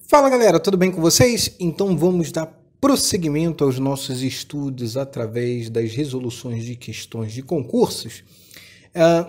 Fala galera, tudo bem com vocês? Então vamos dar prosseguimento aos nossos estudos através das resoluções de questões de concursos.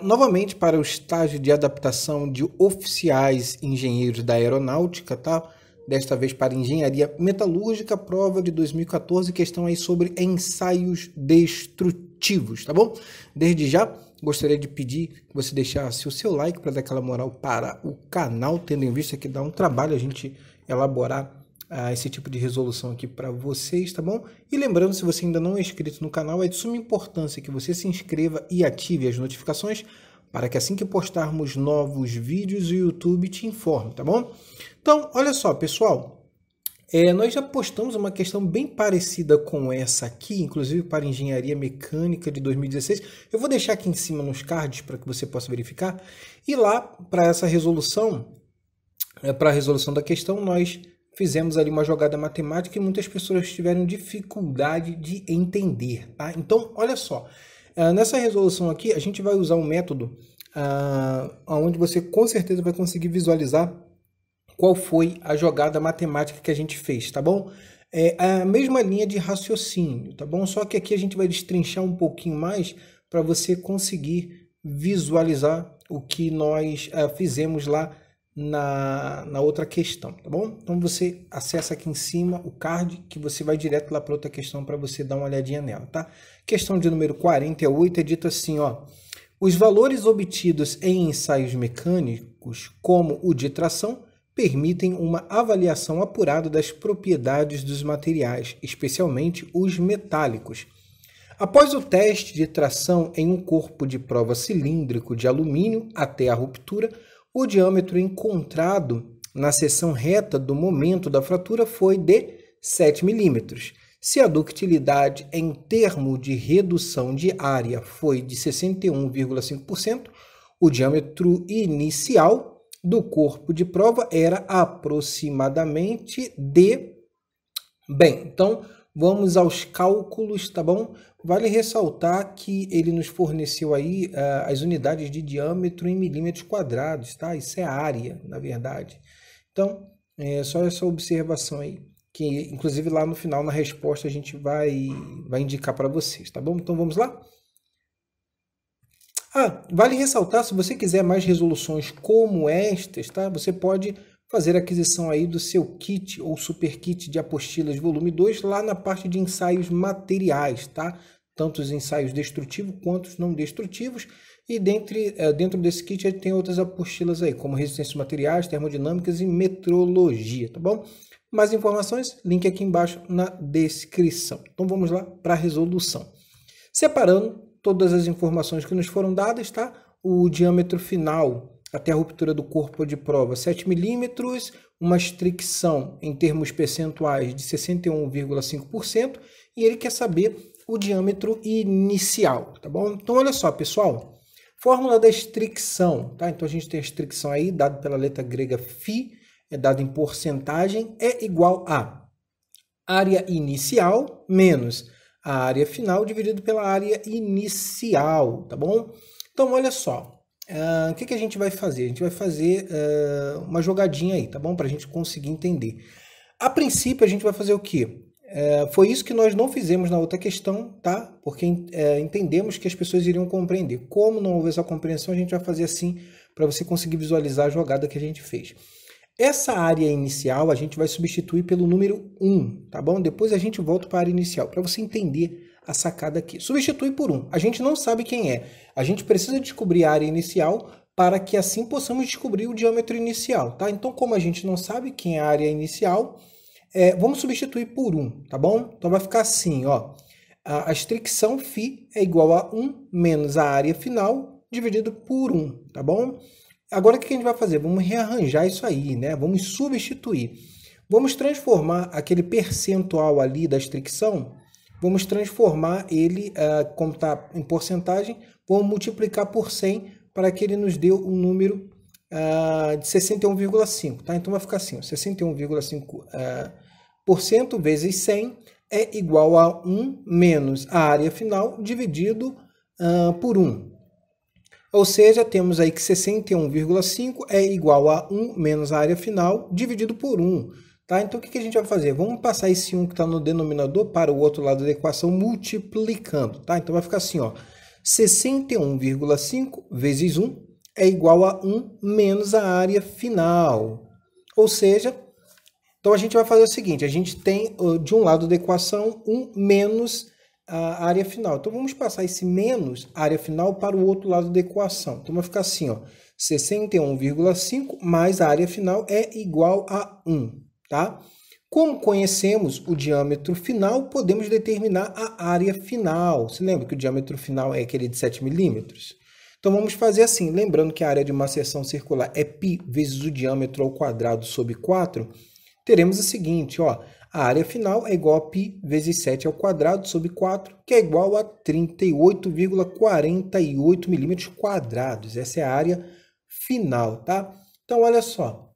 Novamente para o estágio de adaptação de oficiais engenheiros da aeronáutica, tá? Desta vez para engenharia metalúrgica, prova de 2014, questão aí sobre ensaios destrutivos, tá bom? Desde já, gostaria de pedir que você deixasse o seu like para dar aquela moral para o canal, tendo em vista que dá um trabalho a gente elaborar esse tipo de resolução aqui para vocês, tá bom? E lembrando, se você ainda não é inscrito no canal, é de suma importância que você se inscreva e ative as notificações para que assim que postarmos novos vídeos, o YouTube te informe, tá bom? Então, olha só, pessoal, nós já postamos uma questão bem parecida com essa aqui, inclusive para engenharia mecânica de 2016. Eu vou deixar aqui em cima nos cards para que você possa verificar. E lá, para essa resolução, para a resolução da questão, nós fizemos ali uma jogada matemática e muitas pessoas tiveram dificuldade de entender, tá? Então, olha só, nessa resolução aqui, a gente vai usar um método onde você com certeza vai conseguir visualizar qual foi a jogada matemática que a gente fez, tá bom? É a mesma linha de raciocínio, tá bom? Só que aqui a gente vai destrinchar um pouquinho mais para você conseguir visualizar o que nós fizemos lá na outra questão, tá bom? Então você acessa aqui em cima o card que você vai direto lá para outra questão para você dar uma olhadinha nela, tá? Questão de número 48 é dito assim, ó: os valores obtidos em ensaios mecânicos, como o de tração, permitem uma avaliação apurada das propriedades dos materiais, especialmente os metálicos. Após o teste de tração em um corpo de prova cilíndrico de alumínio até a ruptura, o diâmetro encontrado na seção reta do momento da fratura foi de 7 milímetros. Se a ductilidade em termo de redução de área foi de 61,5%, o diâmetro inicial do corpo de prova era aproximadamente de... Bem, então vamos aos cálculos, tá bom? Vale ressaltar que ele nos forneceu aí as unidades de diâmetro em milímetros quadrados, tá? Isso é área, na verdade. Então, só essa observação aí, que inclusive lá no final, na resposta, a gente vai indicar para vocês, tá bom? Então vamos lá? Vale ressaltar, se você quiser mais resoluções como estas, tá? Você pode fazer a aquisição aí do seu kit ou super kit de apostilas volume 2 lá na parte de ensaios materiais, tá? Tanto os ensaios destrutivos quanto os não destrutivos. E dentro desse kit tem outras apostilas aí, como resistência materiais, termodinâmicas e metrologia, tá bom? Mais informações, link aqui embaixo na descrição. Então vamos lá para a resolução. Separando todas as informações que nos foram dadas, tá? O diâmetro final até a ruptura do corpo de prova, 7 milímetros, uma fricção em termos percentuais de 61,5%, e ele quer saber o diâmetro inicial, tá bom? Então, olha só, pessoal, fórmula da fricção, tá? Então, a gente tem a fricção aí, dado pela letra grega φ, é dado em porcentagem, é igual a área inicial menos a área final dividido pela área inicial, tá bom? Então, olha só, o que a gente vai fazer? A gente vai fazer uma jogadinha aí, tá bom? Para a gente conseguir entender. A princípio, a gente vai fazer o quê? Foi isso que nós não fizemos na outra questão, tá? Porque entendemos que as pessoas iriam compreender. Como não houve essa compreensão, a gente vai fazer assim para você conseguir visualizar a jogada que a gente fez. Essa área inicial a gente vai substituir pelo número 1, tá bom? Depois a gente volta para a área inicial, para você entender a sacada aqui. Substitui por 1. A gente não sabe quem é. A gente precisa descobrir a área inicial para que assim possamos descobrir o diâmetro inicial, tá? Então, como a gente não sabe quem é a área inicial, vamos substituir por 1, tá bom? Então vai ficar assim, ó. A fricção φ é igual a 1 menos a área final dividido por 1, tá bom? Agora, o que a gente vai fazer? Vamos rearranjar isso aí, né? Vamos substituir. Vamos transformar aquele percentual ali da fricção, vamos transformar ele, como está em porcentagem, vamos multiplicar por 100 para que ele nos dê um número de 61,5, tá? Então vai ficar assim, 61,5% vezes 100 é igual a 1 menos a área final dividido por 1. Ou seja, temos aí que 61,5 é igual a 1 menos a área final dividido por 1. Tá? Então, o que a gente vai fazer? Vamos passar esse 1 que está no denominador para o outro lado da equação multiplicando. Tá? Então, vai ficar assim, ó, 61,5 vezes 1 é igual a 1 menos a área final. Ou seja, então a gente vai fazer o seguinte, a gente tem de um lado da equação 1 menos a área final. Então, vamos passar esse menos área final para o outro lado da equação. Então, vai ficar assim, ó, 61,5 mais a área final é igual a 1, tá? Como conhecemos o diâmetro final, podemos determinar a área final. Você lembra que o diâmetro final é aquele de 7 milímetros? Então, vamos fazer assim, lembrando que a área de uma seção circular é π vezes o diâmetro ao quadrado sobre 4, teremos o seguinte, ó, a área final é igual a π vezes 7 ao quadrado sobre 4, que é igual a 38,48 milímetros quadrados. Essa é a área final, tá? Então, olha só.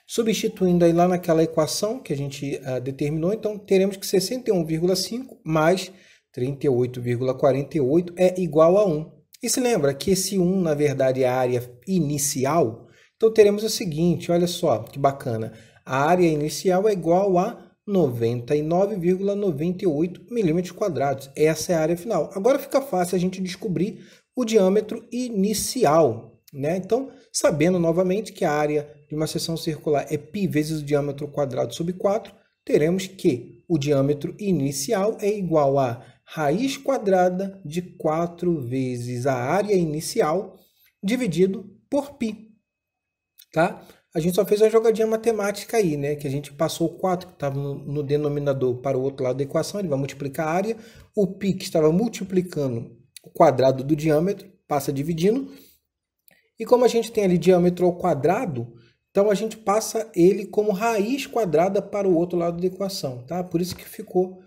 Substituindo aí lá naquela equação que a gente determinou, então teremos que 61,5 mais 38,48 é igual a 1. E se lembra que esse 1, na verdade, é a área inicial? Então, teremos o seguinte, olha só que bacana. A área inicial é igual a 99,98 milímetros quadrados. Essa é a área final. Agora fica fácil a gente descobrir o diâmetro inicial, né? Então, sabendo novamente que a área de uma seção circular é π vezes o diâmetro quadrado sobre 4, teremos que o diâmetro inicial é igual a raiz quadrada de 4 vezes a área inicial dividido por π, tá? A gente só fez uma jogadinha matemática aí, né? Que a gente passou o 4 que estava no denominador para o outro lado da equação, ele vai multiplicar a área. O π que estava multiplicando o quadrado do diâmetro, passa dividindo. E como a gente tem ali diâmetro ao quadrado, então a gente passa ele como raiz quadrada para o outro lado da equação, tá? Por isso que ficou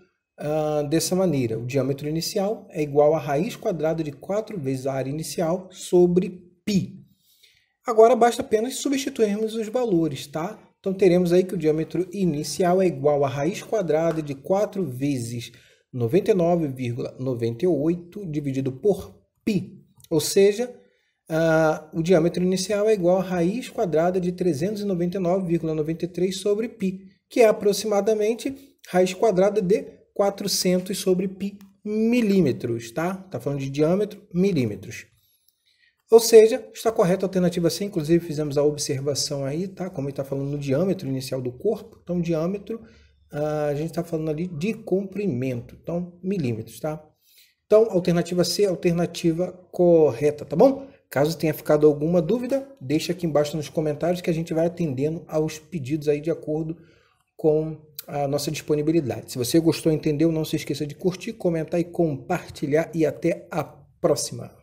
dessa maneira. O diâmetro inicial é igual a raiz quadrada de 4 vezes a área inicial sobre π. Agora, basta apenas substituirmos os valores, tá? Então, teremos aí que o diâmetro inicial é igual a raiz quadrada de 4 vezes 99,98 dividido por π. Ou seja, o diâmetro inicial é igual a raiz quadrada de 399,93 sobre π, que é aproximadamente raiz quadrada de 400 sobre π milímetros, tá? Tá falando de diâmetro, milímetros. Ou seja, está correta a alternativa C, inclusive fizemos a observação aí, tá? Como ele está falando no diâmetro inicial do corpo, então diâmetro, a gente está falando ali de comprimento, então milímetros, tá? Então, alternativa C, alternativa correta, tá bom? Caso tenha ficado alguma dúvida, deixa aqui embaixo nos comentários que a gente vai atendendo aos pedidos aí de acordo com a nossa disponibilidade. Se você gostou, entendeu, não se esqueça de curtir, comentar e compartilhar e até a próxima.